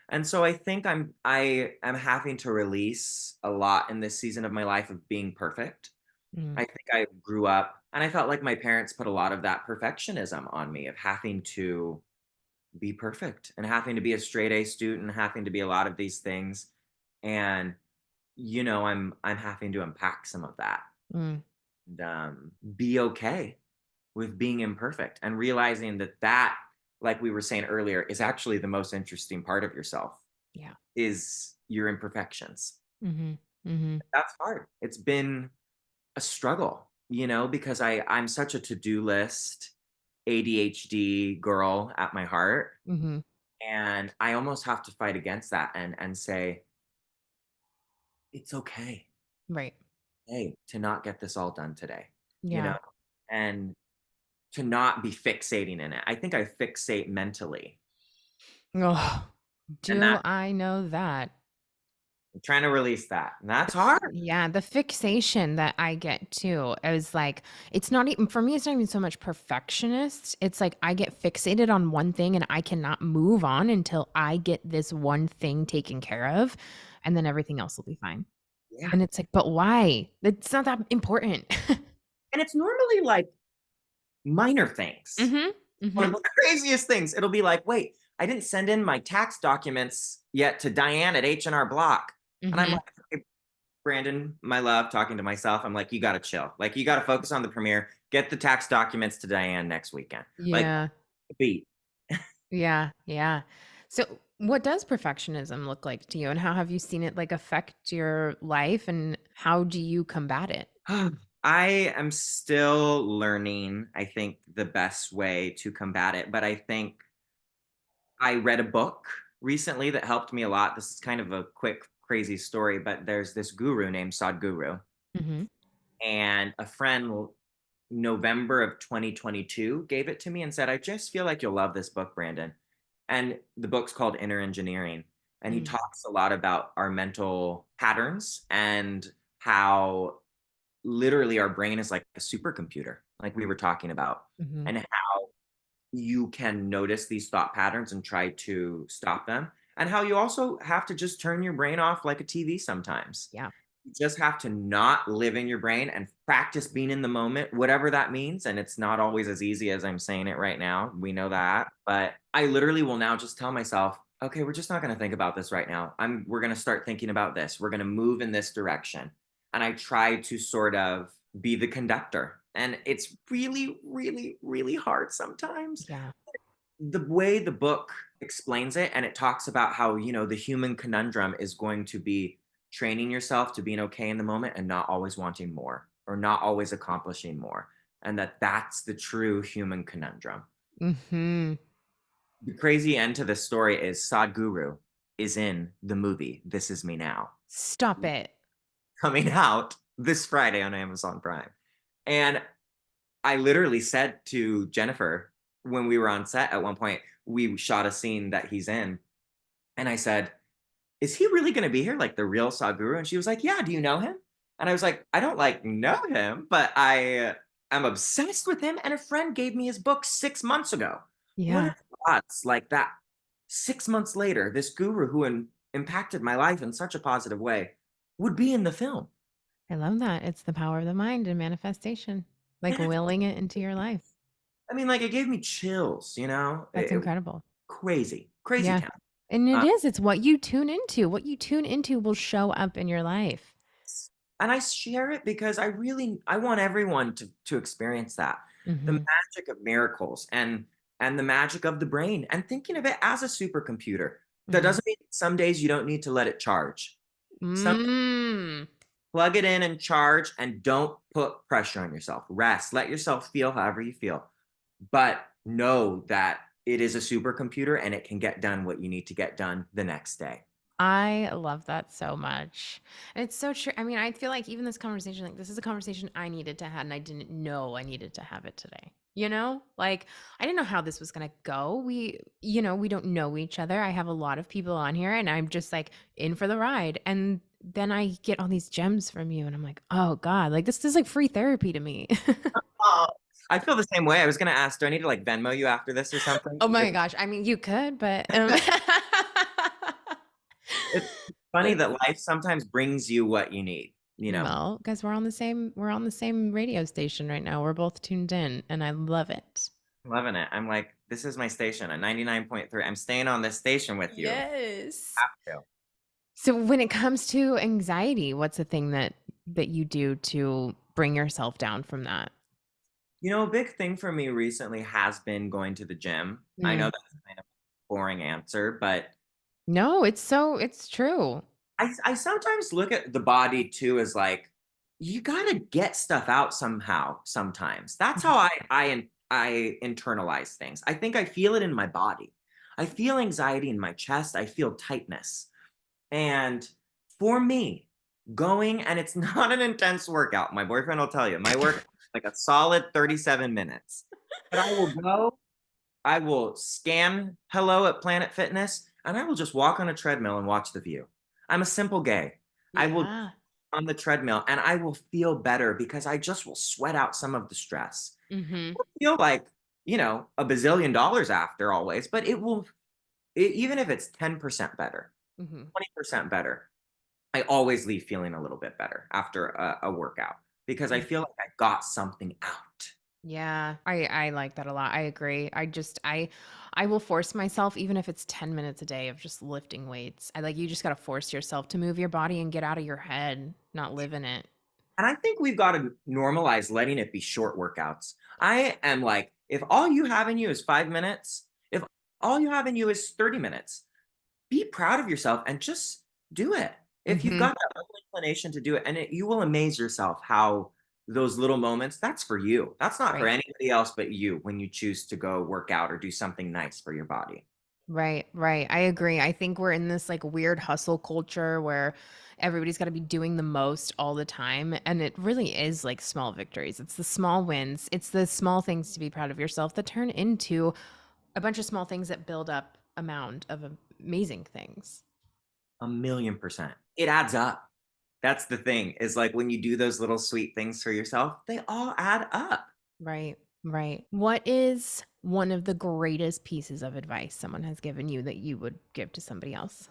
And so I think I am having to release a lot in this season of my life of being perfect. I Mm. think I grew up and I felt like my parents put a lot of that perfectionism on me of having to be perfect and having to be a straight A student and having to be a lot of these things. And I'm having to unpack some of that Mm. and be okay with being imperfect and realizing that, like we were saying earlier, is actually the most interesting part of yourself Yeah. is your imperfections. Mhm. Mhm. That's hard. It's been a struggle, because I'm such a to-do list ADHD girl at my heart. Mhm. And I almost have to fight against that and say, it's okay, Right. hey, to not get this all done today, you know, Yeah. and to not be fixating in it. I think I fixate mentally. Oh, And do I know that? I'm trying to release that. And that's hard. Yeah, the fixation that I get too is like, it's not even, for me, it's not even so much perfectionist. It's like I get fixated on one thing and I cannot move on until I get this one thing taken care of, and then everything else will be fine. Yeah. And it's like, but why? It's not that important. And it's normally like minor things. Mhm. One of Mhm. the craziest things. It'll be like, wait, I didn't send in my tax documents yet to Diane at H&R Block. And I'm Mhm. like, "Okay, Brandon, my love, talking to myself, I'm like, you got to chill. Like, you got to focus on the premiere. Get the tax documents to Diane next weekend. Like, Yeah. beat. Yeah. Yeah. So, what does perfectionism look like to you, and how have you seen it like affect your life, and how do you combat it? I am still learning, I think, the best way to combat it. But I think I read a book recently that helped me a lot. This is kind of a quick, crazy story, but there's this guru named Sadhguru, Hmm. and a friend November of 2022 gave it to me and said, I just feel like you'll love this book, Brandon. And the book's called Inner Engineering. And he Mm. talks a lot about our mental patterns and how literally our brain is like a supercomputer, like we were talking about, Hmm. and how you can notice these thought patterns and try to stop them, and how you also have to just turn your brain off like a TV sometimes. Yeah. You just have to not live in your brain and practice being in the moment, whatever that means. And it's not always as easy as I'm saying it right now. We know that. But I literally will now just tell myself, okay, we're just not going to think about this right now. We're going to start thinking about this. We're going to move in this direction. And I try to sort of be the conductor. And it's really, really, really hard sometimes. Yeah. The way the book explains it, and it talks about how, the human conundrum is going to be training yourself to being okay in the moment and not always wanting more or not always accomplishing more, and that's the true human conundrum. Hmm. The crazy end to this story is Sadhguru is in the movie This Is Me Now, Stop it. coming out this Friday on Amazon Prime. And I literally said to Jennifer when we were on set at one point, we shot a scene that he's in, and I said, is he really going to be here, like the real Sadhguru? And she was like, yeah, do you know him? And I was like, I don't like know him, but I am obsessed with him. And a friend gave me his book 6 months ago. What are Yeah. the odds like that? 6 months later, this guru who impacted my life in such a positive way would be in the film. I love that. It's the power of the mind and manifestation, like willing it into your life. I mean, like it gave me chills, That's incredible. crazy, crazy Yeah. town. And it Uh, is, it's what you tune into. What you tune into will show up in your life. and I share it because I want everyone to experience that. The Hmm. magic of miracles and the magic of the brain, and thinking of it as a supercomputer. That Hmm. doesn't mean some days you don't need to let it charge. Some Mm. plug it in and charge, and don't put pressure on yourself. Rest, let yourself feel however you feel. But know that it is a supercomputer and it can get done what you need to get done the next day. I love that so much. And it's so true. I mean, I feel like even this conversation, like this is a conversation I needed to have, and I didn't know I needed to have it today. Like I didn't know how this was going to go. We don't know each other. I have a lot of people on here, and I'm just like in for the ride. And then I get all these gems from you, and I'm like, oh God, like this is like free therapy to me. Oh, I feel the same way. I was going to ask, do I need to like Venmo you after this or something? Oh my gosh. I mean, you could, but It's funny but that life sometimes brings you what you need. well, guys, we're on the same radio station right now. We're both tuned in, and I love it. Loving it. I'm like, this is my station at 99.3. I'm staying on this station with you. Yes. Have to. So when it comes to anxiety, what's the thing that you do to bring yourself down from that? A big thing for me recently has been going to the gym. I know Mm. that's kind of a boring answer, but No, it's true. I sometimes look at the body too as like, you gotta get stuff out somehow, sometimes. That's Mhm. how I internalize things. I think I feel it in my body. I feel anxiety in my chest. I feel tightness. And for me, going, and it's not an intense workout. My boyfriend will tell you, my work is like a solid 37 minutes. But I will go, I will scan hello at Planet Fitness, and I will just walk on a treadmill and watch the view. I'm a simple gay. I will Yeah. on the treadmill and I will feel better because I just will sweat out some of the stress. Mhm. I feel like, a bazillion dollars after always, but even if it's 10% better, Mhm. 20% better, I always leave feeling a little bit better after a workout because I feel like I got something out. Yeah, I like that a lot. I agree. I will force myself even if it's 10 minutes a day of just lifting weights. I like you just got to force yourself to move your body and get out of your head, not live in it. And I think we've got to normalize letting it be short workouts. I am like, if all you have in you is 5 minutes, if all you have in you is 30 minutes. Be proud of yourself and just do it. If you've got that little inclination to do it, and you will amaze yourself how those little moments, that's for you. That's not for Right. anybody else but you when you choose to go work out or do something nice for your body. Right, right. I agree. I think we're in this like weird hustle culture where everybody's got to be doing the most all the time. And it really is like small victories. It's the small wins. It's the small things to be proud of yourself that turn into a bunch of small things that build up a mound of amazing things. 1,000,000%. It adds up. That's the thing, is like when you do those little sweet things for yourself, they all add up. Right, right. What is one of the greatest pieces of advice someone has given you that you would give to somebody else?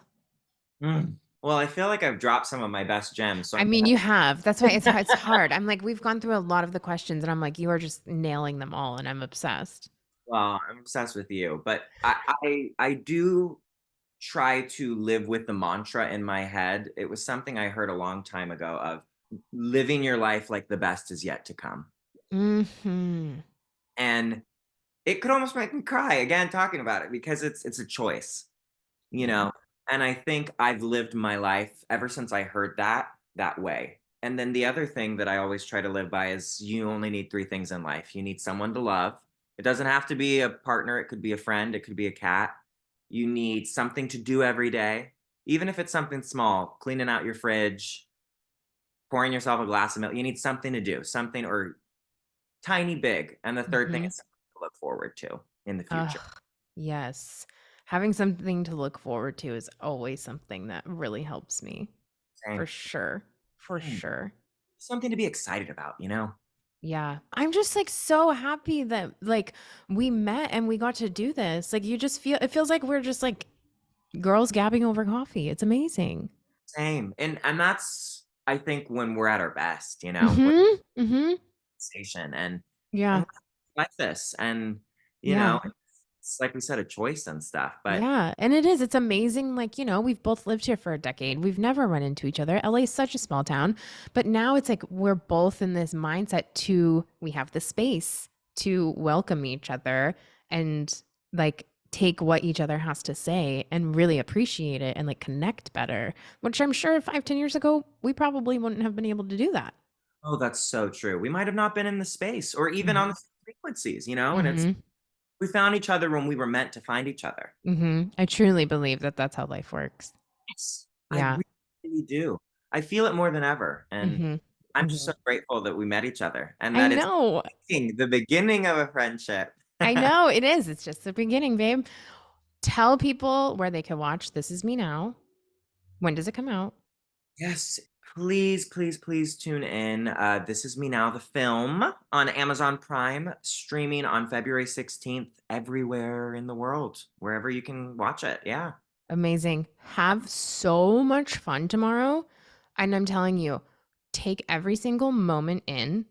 Well, I feel like I've dropped some of my best gems. So I mean, you have. That's why it's hard. I'm like, we've gone through a lot of the questions, and I'm like, you are just nailing them all, and I'm obsessed. well, I'm obsessed with you, but I do try to live with the mantra in my head. It was something I heard a long time ago of living your life like the best is yet to come. Hmm. And it could almost make me cry again talking about it because it's a choice, you Yeah. know. And I think I've lived my life ever since I heard that way. And then the other thing that I always try to live by is you only need three things in life. You need someone to love. It doesn't have to be a partner, it could be a friend, it could be a cat. You need something to do every day, even if it's something small, cleaning out your fridge, pouring yourself a glass of milk. You need something to do, something or tiny, big. And the third thing Hmm. is something to look forward to in the future. Ugh, yes. Having something to look forward to is always something that really helps me. For Same. sure. For Same. sure. Something to be excited about, you know? Yeah. I'm just like so happy that like we met and we got to do this. Like you just feel it feels like we're just like girls gabbing over coffee. It's amazing. Same. And that's I think when we're at our best, you know, with Mhm. Mhm. station and Yeah. like this. And, you Yeah. know, it's like we said, a choice and stuff. But Yeah. And it is. It's amazing. Like, we've both lived here for a decade. We've never run into each other. LA is such a small town. But now it's like we're both in this mindset we have the space to welcome each other and like take what each other has to say and really appreciate it and like connect better, which I'm sure 5, 10 years ago, we probably wouldn't have been able to do that. oh, that's so true. We might have not been in the space or even on Hmm. the frequencies, you know, and it's Hmm. we found each other when we were meant to find each other. Hmm. I truly believe that that's how life works. Yes. I Yeah. really do. I feel it more than ever. And Hmm. I'm just Hmm. so grateful that we met each other and I that it's know. the beginning of a friendship. I know it is. It's just the beginning, babe. Tell people where they can watch This Is Me Now. When does it come out? Yes, please, please, please tune in. This is Me Now, the film on Amazon Prime, streaming on February 16th, everywhere in the world, wherever you can watch it. Yeah. Amazing. Have so much fun tomorrow. And I'm telling you, take every single moment in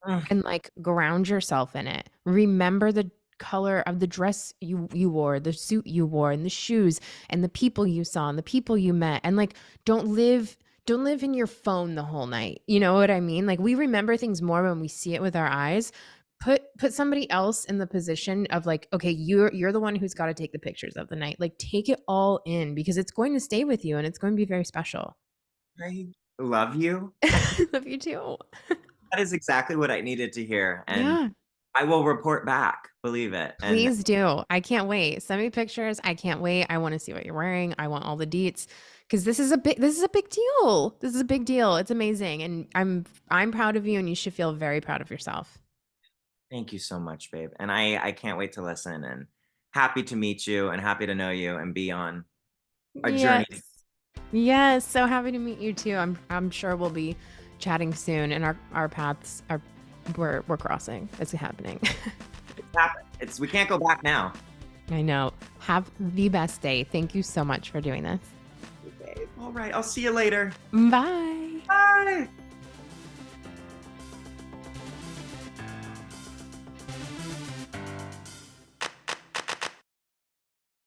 Mm, and like ground yourself in it. Remember the color of the dress you wore, the suit you wore, and the shoes, and the people you saw, and the people you met. And like don't live in your phone the whole night. You know what I mean? Like we remember things more when we see it with our eyes. Put somebody else in the position of like, okay, you're the one who's got to take the pictures of the night. Like take it all in because it's going to stay with you and it's going to be very special. I love you. Love you too. That is exactly what I needed to hear. And Yeah. I will report back, believe it. And Please do. I can't wait. Send me pictures. I can't wait. I want to see what you're wearing. I want all the deets because this is a big deal. This is a big deal. It's amazing. And I'm proud of you and you should feel very proud of yourself. thank you so much, babe. And I can't wait to listen and happy to meet you and happy to know you and be on a Yes. journey. Yes, so happy to meet you too. I'm sure we'll be chatting soon and our paths are we're crossing. It's happening. It's happened. We can't go back now. I know. Have the best day. Thank you so much for doing this. Okay. All right. I'll see you later. Bye. Bye.